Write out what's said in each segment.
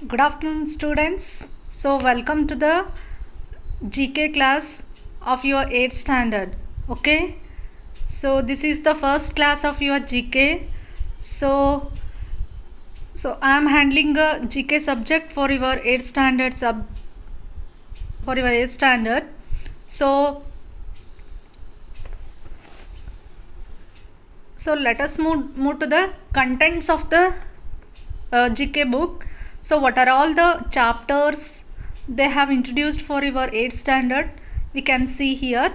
Good afternoon, students. So, welcome to the GK class of your 8th standard. Okay, so this is the first class of your GK. So I am handling a GK subject for your 8th standard So, let us move to the contents of the GK book. So what are all the chapters they have introduced for your 8th standard? We can see here.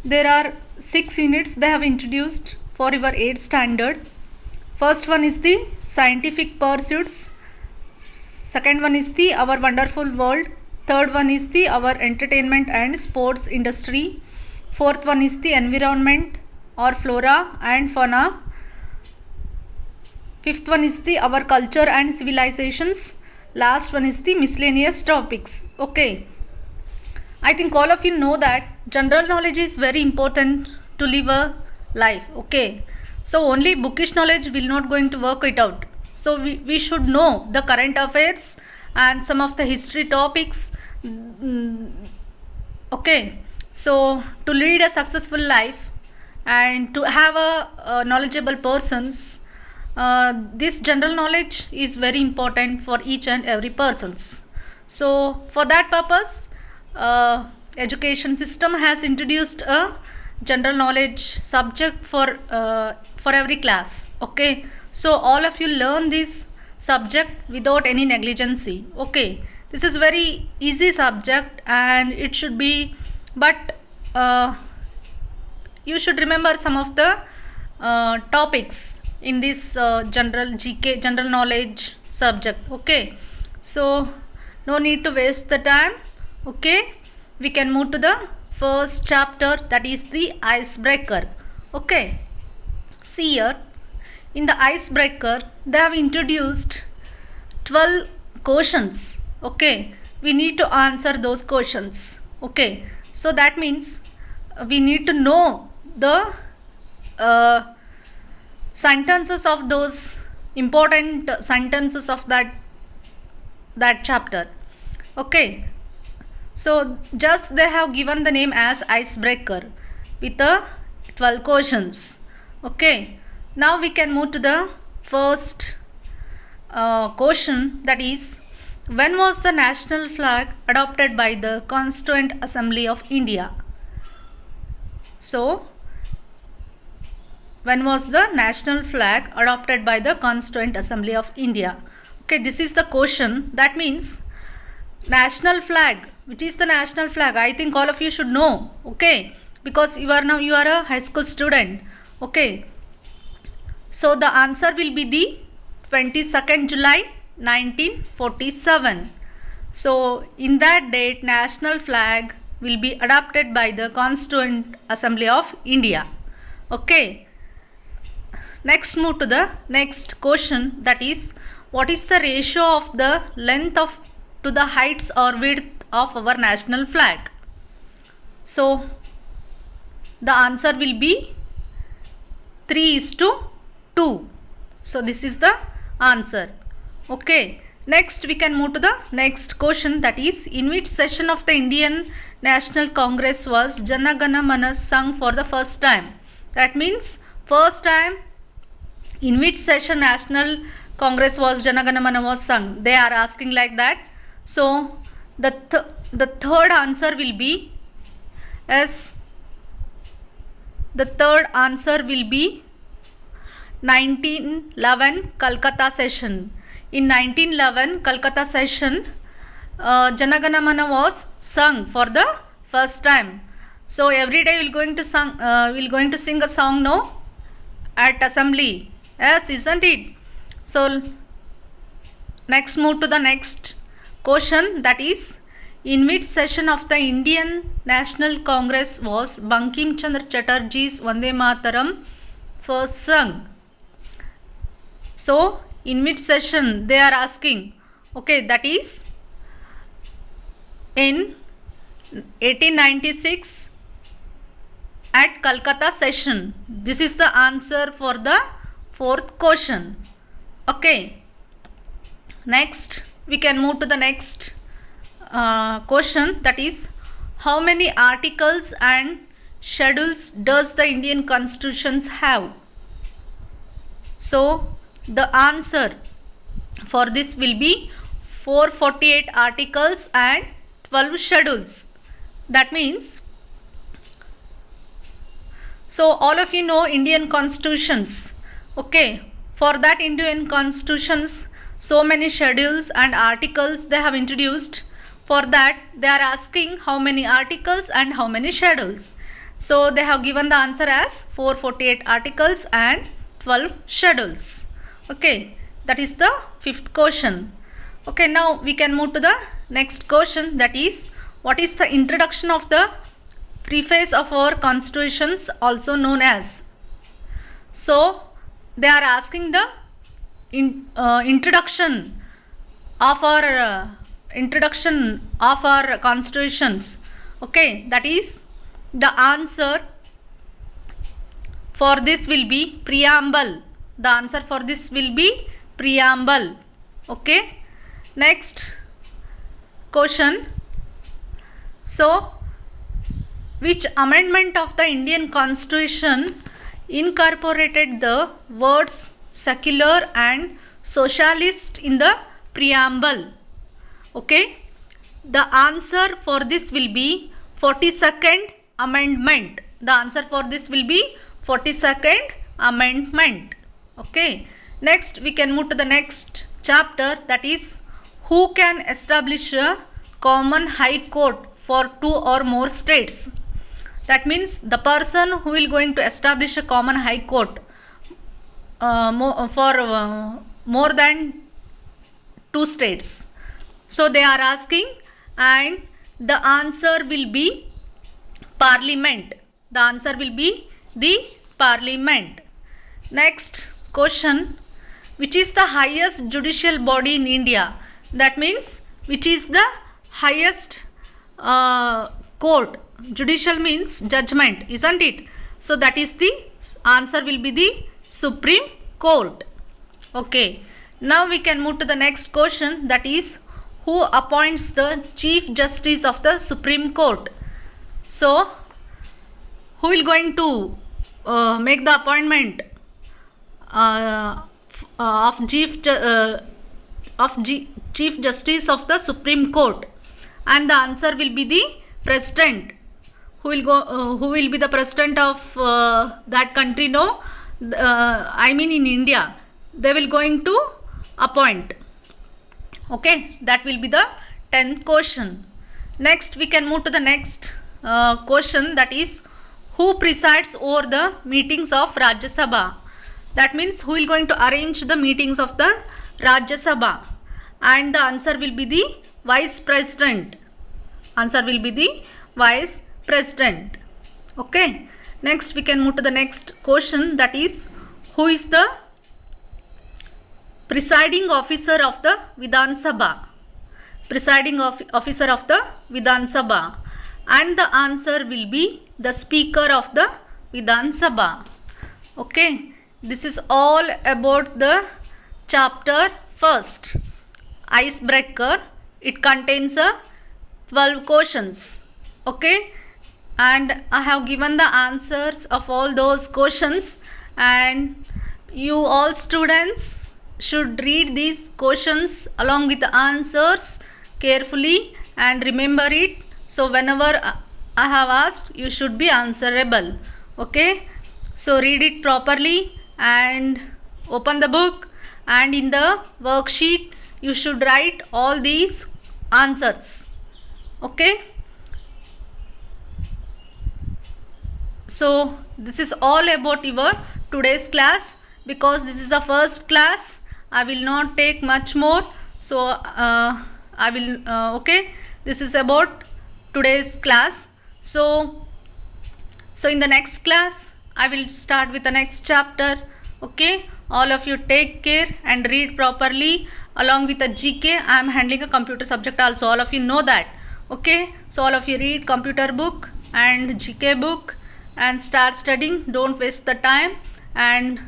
There are 6 units they have introduced for your 8th standard. First one is the scientific pursuits. Second one is the our wonderful world. Third one is the our entertainment and sports industry. Fourth one is the environment or flora and fauna. Fifth one is the our culture and civilizations. Last one is the miscellaneous topics. Okay, I think all of you know that general knowledge is very important to live a life. Okay, so only bookish knowledge will not going to work it out. So we should know the current affairs and some of the history topics. Okay, so to lead a successful life and to have a knowledgeable persons, this general knowledge is very important for each and every persons. So for that purpose, education system has introduced a general knowledge subject for every class. Okay, so all of you learn this subject without any negligency. Okay, this is very easy subject and it should be, but you should remember some of the topics in this general GK general knowledge subject. Okay, so no need to waste the time. Okay, we can move to the first chapter, that is the icebreaker. Okay, see here, in the icebreaker they have introduced 12 questions. Okay, we need to answer those questions. Okay, so that means we need to know the sentences of those important sentences of that chapter. Okay, so just they have given the name as icebreaker with the 12 questions. Okay, now we can move to the first question, that is, when was the national flag adopted by the Constituent Assembly of India? So when was the national flag adopted by the Constituent Assembly of India? Okay, this is the question. That means national flag, which is the national flag, I think all of you should know. Okay, because you are a high school student. Okay, so the answer will be the 22nd July 1947. So in that date, national flag will be adopted by the Constituent Assembly of India. Okay, next move to the next question, that is, what is the ratio of the length of to the heights or width of our national flag? So the answer will be 3:2. So this is the answer. Okay, next we can move to the next question, that is, in which session of the Indian National Congress was Jana Gana Mana sung for the first time? That means first time in which session National Congress was Jana Gana Mana was sung, they are asking like that. So the third answer will be as the third answer will be 1911 Calcutta session. In 1911 Calcutta session, Jana Gana Mana was sung for the first time. So every day we'll going to sing a song, no, at assembly. Yes, isn't it? So next move to the next question, that is, in which session of the Indian National Congress was Bankim Chandra Chatterjee's Vande Mataram first sung? So in which session they are asking? Okay, that is in 1896 at Calcutta session. This is the answer for the fourth question. Okay, next we can move to the next question, that is, how many articles and schedules does the Indian Constitution have? So the answer for this will be 448 articles and 12 schedules. That means, so all of you know Indian constitutions. Okay, for that Indian constitutions, so many schedules and articles they have introduced. For that they are asking how many articles and how many schedules. So they have given the answer as 448 articles and 12 schedules. Okay, that is the fifth question. Okay, now we can move to the next question, that is, what is the introduction of the preface of our constitutions also known as? So they are asking the introduction of our constitutions. Okay, that is, the answer for this will be preamble. The answer for this will be preamble. Okay, next question. So which amendment of the Indian Constitution incorporated the words secular and socialist in the preamble? Okay, the answer for this will be 42nd amendment. The answer for this will be 42nd amendment. Okay, next we can move to the next chapter, that is, who can establish a common high court for two or more states? That means the person who will going to establish a common high court for more than two states. So they are asking, and the answer will be Parliament. The answer will be the Parliament. Next question, which is the highest judicial body in India? That means, which is the highest court? Judicial means judgment, isn't it? So that is the answer will be the Supreme Court. Okay, now we can move to the next question, that is, who appoints the Chief Justice of the Supreme Court? So who will going to make the appointment of Chief Justice of the Supreme Court? And the answer will be the President. Who will be the president of that country? No, I mean in India, they will going to appoint. Okay, that will be the 10th question. Next we can move to the next question, that is, who presides over the meetings of Rajya Sabha? That means, who will going to arrange the meetings of the Rajya Sabha? And the answer will be the Vice President. Answer will be the Vice President. Okay, next we can move to the next question, that is, who is the presiding officer of the Vidhan Sabha? Presiding officer of the Vidhan Sabha. And the answer will be the Speaker of the Vidhan Sabha. Okay, this is all about the chapter first, icebreaker. It contains 12 questions. Okay, and I have given the answers of all those questions, and you all students should read these questions along with the answers carefully and remember it. So whenever I have asked, you should be answerable. Okay, so read it properly and open the book, and in the worksheet you should write all these answers. Okay, so this is all about your today's class. Because this is the first class, I will not take much more. So I will okay, this is about today's class. So in the next class I will start with the next chapter. Okay, all of you take care and read properly along with the GK. I am handling a computer subject also, all of you know that. Okay, so all of you read computer book and GK book and start studying. Don't waste the time, and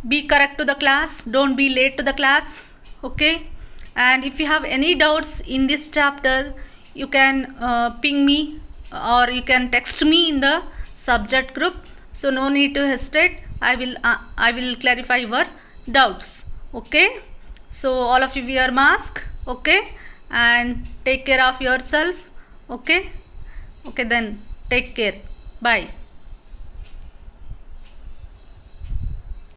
be correct to the class, don't be late to the class. Okay, and if you have any doubts in this chapter, you can ping me or you can text me in the subject group. So no need to hesitate. I will clarify your doubts. Okay, so all of you wear mask. Okay, and take care of yourself. Okay, then take care. Bye.